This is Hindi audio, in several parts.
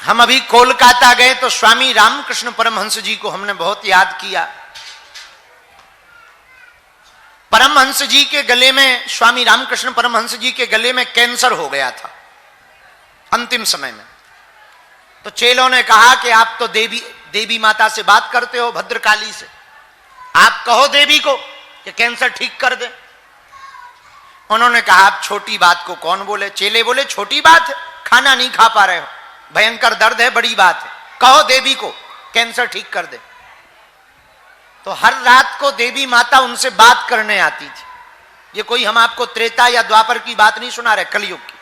हम अभी कोलकाता गए तो स्वामी रामकृष्ण परमहंस जी को हमने बहुत याद किया। परमहंस जी के गले में, स्वामी रामकृष्ण परमहंस जी के गले में कैंसर हो गया था अंतिम समय में। तो चेलों ने कहा कि आप तो देवी माता से बात करते हो, भद्रकाली से, आप कहो देवी को कि कैंसर ठीक कर दे। उन्होंने कहा आप छोटी बात को कौन बोले। चेले बोले छोटी बात है, खाना नहीं खा पा रहे हो, भयंकर दर्द है, बड़ी बात है, कहो देवी को कैंसर ठीक कर दे। तो हर रात को देवी माता उनसे बात करने आती थी। ये कोई हम आपको त्रेता या द्वापर की बात नहीं सुना रहे, कलयुग की।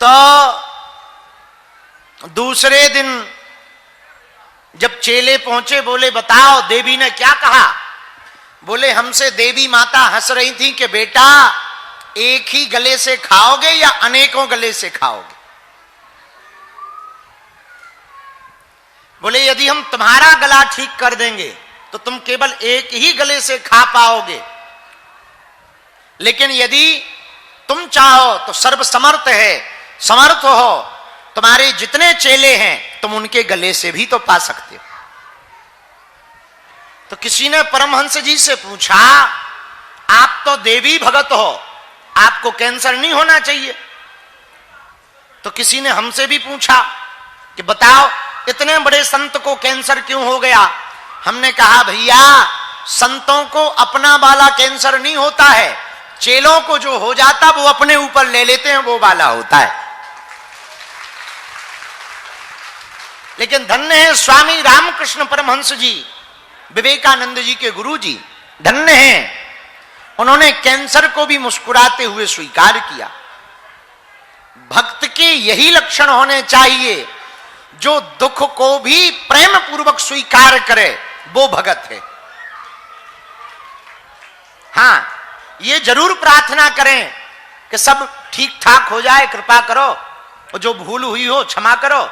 तो दूसरे दिन जब चेले पहुंचे, बोले बताओ देवी ने क्या कहा। बोले हमसे देवी माता हंस रही थी कि बेटा एक ही गले से खाओगे या अनेकों गले से खाओगे। बोले यदि हम तुम्हारा गला ठीक कर देंगे तो तुम केवल एक ही गले से खा पाओगे, लेकिन यदि तुम चाहो तो सर्वसमर्थ है, समर्थ हो, तुम्हारे जितने चेले हैं तुम उनके गले से भी तो पा सकते हो। तो किसी ने परमहंस जी से पूछा आप तो देवी भगत हो, आपको कैंसर नहीं होना चाहिए। तो किसी ने हमसे भी पूछा कि बताओ इतने बड़े संत को कैंसर क्यों हो गया। हमने कहा भैया संतों को अपना वाला कैंसर नहीं होता है, चेलों को जो हो जाता वो अपने ऊपर ले लेते हैं, वो वाला होता है। लेकिन धन्य है स्वामी रामकृष्ण परमहंस जी, विवेकानंद जी के गुरु जी, धन्य हैं, उन्होंने कैंसर को भी मुस्कुराते हुए स्वीकार किया। भक्त के यही लक्षण होने चाहिए, जो दुख को भी प्रेम पूर्वक स्वीकार करे वो भगत है। हां, ये जरूर प्रार्थना करें कि सब ठीक ठाक हो जाए, कृपा करो, और जो भूल हुई हो क्षमा करो,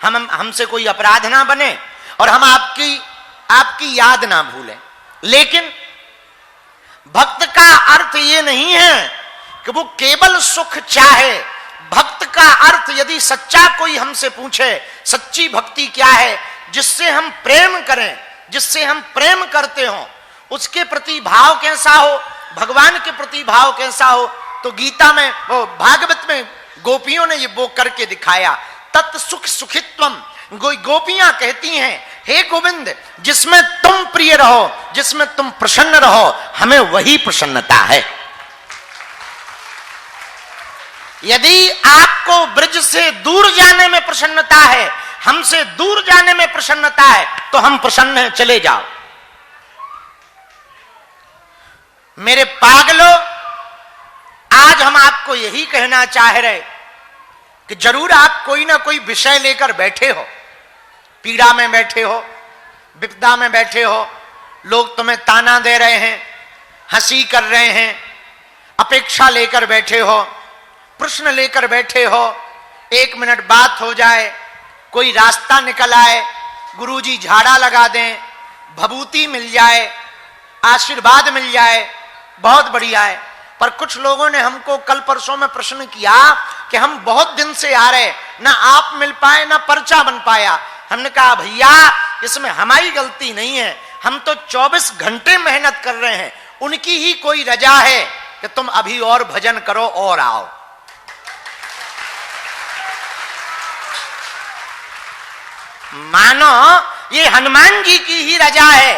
हमसे कोई अपराध ना बने और हम आपकी याद ना भूलें। लेकिन भक्त का अर्थ ये नहीं है कि वो केवल सुख चाहे। भक्त का अर्थ यदि सच्चा कोई हमसे पूछे सच्ची भक्ति क्या है, जिससे हम प्रेम करें, जिससे हम प्रेम करते हो, उसके प्रति भाव कैसा हो, भगवान के प्रति भाव कैसा हो, तो गीता में, वो भागवत में गोपियों ने ये वो करके दिखाया। तत् सुख सुखित्वम, गोपियां कहती हैं हे गोविंद जिसमें तुम प्रिय रहो, जिसमें तुम प्रसन्न रहो, हमें वही प्रसन्नता है। यदि आपको ब्रज से दूर जाने में प्रसन्नता है, हमसे दूर जाने में प्रसन्नता है, तो हम प्रसन्न हैं, चले जाओ। मेरे पागलों, आज हम आपको यही कहना चाह रहे कि जरूर आप कोई ना कोई विषय लेकर बैठे हो, पीड़ा में बैठे हो, विपदा में बैठे हो, लोग तुम्हें ताना दे रहे हैं, हंसी कर रहे हैं, अपेक्षा लेकर बैठे हो, प्रश्न लेकर बैठे हो, एक मिनट बात हो जाए, कोई रास्ता निकल आए, गुरुजी झाड़ा लगा दें, भभूति मिल जाए, आशीर्वाद मिल जाए, बहुत बढ़िया है। पर कुछ लोगों ने हमको कल परसों में प्रश्न किया कि हम बहुत दिन से आ रहे, ना आप मिल पाए ना पर्चा बन पाया। हमने कहा भैया इसमें हमारी गलती नहीं है, हम तो 24 घंटे मेहनत कर रहे हैं, उनकी ही कोई रजा है कि तुम अभी और भजन करो और आओ। मानो ये हनुमान जी की ही रजा है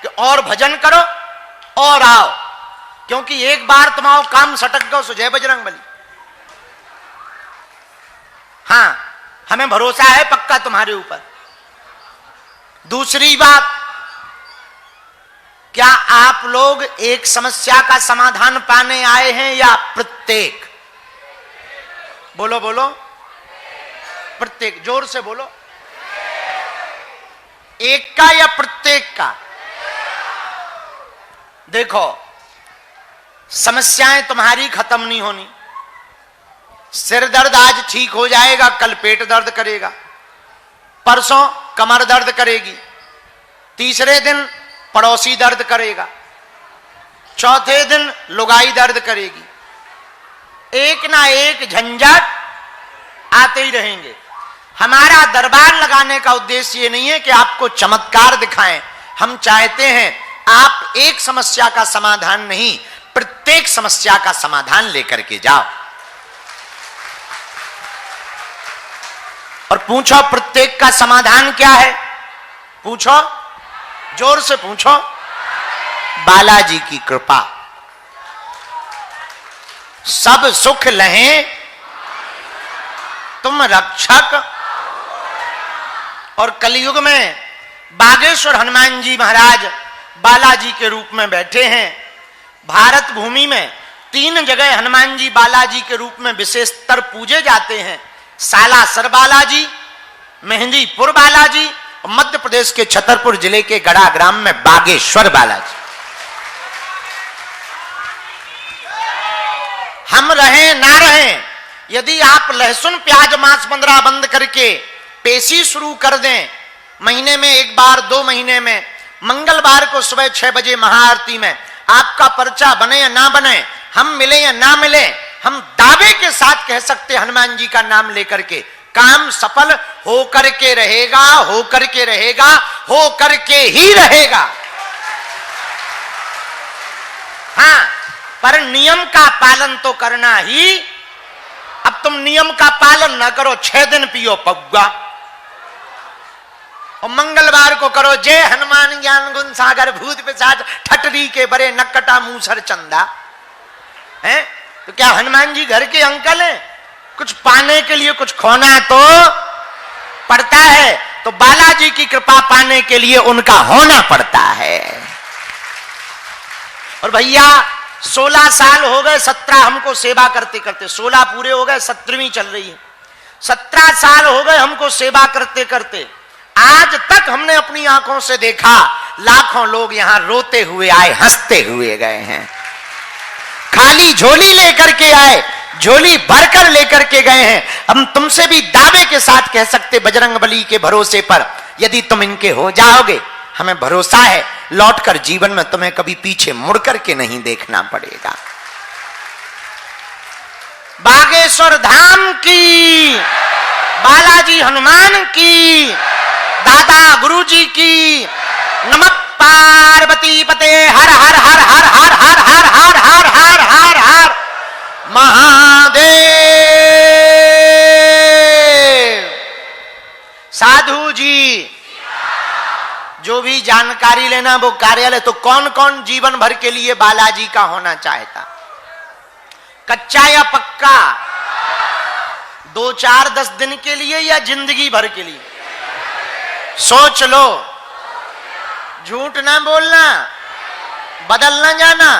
कि और भजन करो और आओ, क्योंकि एक बार तुम आओ काम सटक गो सो जय बजरंग बली। हां, हमें भरोसा है पक्का तुम्हारे ऊपर। दूसरी बात, क्या आप लोग एक समस्या का समाधान पाने आए हैं या प्रत्येक? बोलो बोलो, प्रत्येक, जोर से बोलो। एक का या प्रत्येक का? देखो, समस्याएं तुम्हारी खत्म नहीं होनी। सिर दर्द आज ठीक हो जाएगा, कल पेट दर्द करेगा, परसों कमर दर्द करेगी, तीसरे दिन पड़ोसी दर्द करेगा, चौथे दिन लुगाई दर्द करेगी, एक ना एक झंझट आते ही रहेंगे। हमारा दरबार लगाने का उद्देश्य ये नहीं है कि आपको चमत्कार दिखाएं। हम चाहते हैं आप एक समस्या का समाधान नहीं, प्रत्येक समस्या का समाधान लेकर के जाओ। और पूछो प्रत्येक का समाधान क्या है? पूछो, जोर से पूछो। बालाजी की कृपा। सब सुख लहें तुम रक्षक। और कलयुग में बागेश्वर हनुमान जी महाराज बालाजी के रूप में बैठे हैं। भारत भूमि में 3 जगह हनुमान जी बालाजी के रूप में विशेषतर पूजे जाते हैं। सालासर बालाजी, मेहंदीपुर बालाजी और मध्य प्रदेश के छतरपुर जिले के गढ़ा ग्राम में बागेश्वर बालाजी। हम रहें ना रहें, यदि आप लहसुन प्याज मांस मंदरा बंद करके पेशी शुरू कर दें, महीने में एक बार, 2 महीने में, मंगलवार को सुबह 6 बजे महाआरती में आपका पर्चा बने या ना बने, हम मिले या ना मिले, हम दावे के साथ कह सकते हनुमान जी का नाम लेकर के काम सफल हो करके रहेगा, हो करके रहेगा, हो करके ही रहेगा। हाँ, पर नियम का पालन तो करना ही। अब तुम नियम का पालन ना करो, 6 दिन पियो पौवा, और मंगलवार को करो जय हनुमान ज्ञान गुण सागर भूत पिशाच ठटरी के बरे नक्कटा मूसर चंदा। हैं? तो क्या हनुमान जी घर के अंकल हैं? कुछ पाने के लिए कुछ खोना तो पड़ता है, तो बालाजी की कृपा पाने के लिए उनका होना पड़ता है। और भैया 16 साल हो गए, 17 हमको सेवा करते करते, 16 पूरे हो गए, 17वीं चल रही है। 17 साल हो गए हमको सेवा करते करते। आज तक हमने अपनी आंखों से देखा लाखों लोग यहां रोते हुए आए, हंसते हुए गए हैं। खाली झोली लेकर के आए, झोली भरकर लेकर के गए हैं। हम तुमसे भी दावे के साथ कह सकते बजरंगबली के भरोसे पर, यदि तुम इनके हो जाओगे, हमें भरोसा है लौटकर जीवन में तुम्हें कभी पीछे मुड़ करके नहीं देखना पड़ेगा। बागेश्वर धाम की, बालाजी हनुमान की, दादा गुरुजी की। नमः पार्वती पते हर हर हर हर हर हर हर हर हर हर हर हर महादेव। साधु जी, जो भी जानकारी लेना वो कार्यालय। तो कौन कौन जीवन भर के लिए बालाजी का होना चाहता? कच्चा या पक्का? 2, 4, 10 दिन के लिए या जिंदगी भर के लिए? सोच लो, झूठ ना बोलना, बदल ना जाना।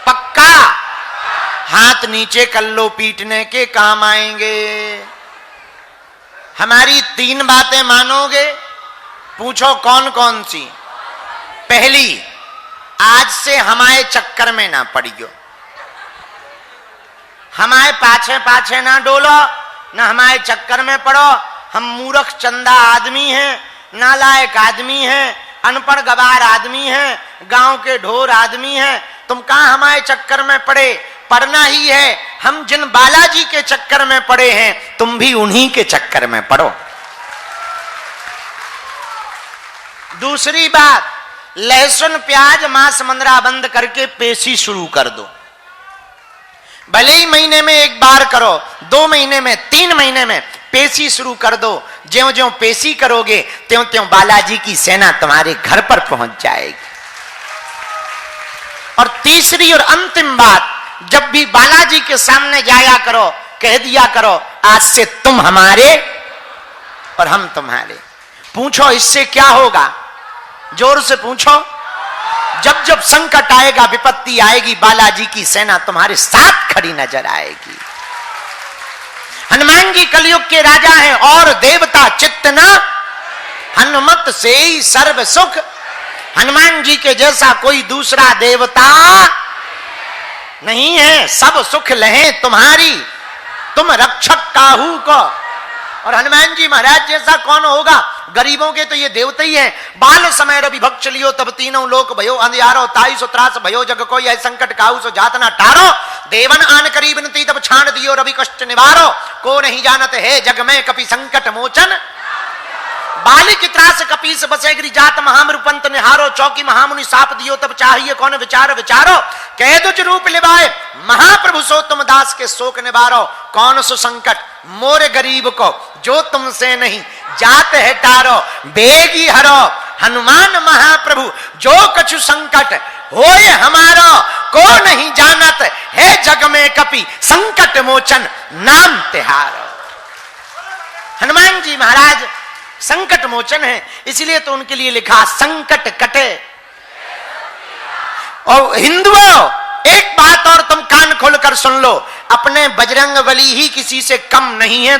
पक्का? हाथ नीचे कर लो, पीटने के काम आएंगे। हमारी 3 बातें मानोगे? पूछो कौन कौन सी? पहली, आज से हमारे चक्कर में ना पड़ियो, हमारे पाछे पाछे ना डोलो, ना हमारे चक्कर में पड़ो। हम मूर्ख चंदा आदमी हैं, नालायक आदमी हैं, अनपढ़ गवार आदमी हैं, गांव के ढोर आदमी हैं। तुम कहां हमारे चक्कर में पड़े? पढ़ना ही है। हम जिन बालाजी के चक्कर में पड़े हैं, तुम भी उन्हीं के चक्कर में पड़ो। दूसरी बात, लहसुन प्याज मांस मंदरा बंद करके पेशी शुरू कर दो। भले ही महीने में एक बार करो, 2 महीने में, 3 महीने में पेशी शुरू कर दो। ज्यों ज्यों पेशी करोगे त्यों त्यों बालाजी की सेना तुम्हारे घर पर पहुंच जाएगी। और तीसरी और अंतिम बात, जब भी बालाजी के सामने जाया करो, कह दिया करो आज से तुम हमारे और हम तुम्हारे। पूछो इससे क्या होगा? जोर से पूछो। जब जब संकट आएगा, विपत्ति आएगी, बालाजी की सेना तुम्हारे साथ खड़ी नजर आएगी। हनुमान जी कलयुग के राजा हैं और देवता चित्त न हनुमत से ही सर्व सुख। हनुमान जी के जैसा कोई दूसरा देवता नहीं है। सब सुख लहे तुम्हारी, तुम रक्षक काहू को। और हनुमान जी महाराज जैसा कौन होगा? गरीबों के तो ये देवता ही हैं। बाल समय रवि भक्त चलियो तब तीनों लोक भयो अंधियारो, ताई सो त्रास भयो जग को, यह संकट काहू सो जात ना टारो। देवन आन करीब नती तब छान दियो रवि कष्ट निवारो, को नहीं जानत है जग में कपि संकट मोचन। बाली की त्रास कपीस बसेगिरी जात महामृपंत निहारो, चौकी महामुनि साप दियो तब चाहिए कौन विचार विचारो। कह दुज रूप लिवाए महाप्रभु सो तुम दास के शोक निवारो, कौन सो संकट मोर गरीब को जो तुमसे नहीं जात है टारो। बेगी हरो हनुमान महाप्रभु जो कछु संकट होए हमारो, को नहीं जानत है जग में कपि संकट मोचन नाम तिहारो। हनुमान जी महाराज संकट मोचन है, इसलिए तो उनके लिए लिखा संकट कटे। और हिंदुओं एक बात और तुम कान खोलकर सुन लो, अपने बजरंग बली ही किसी से कम नहीं है।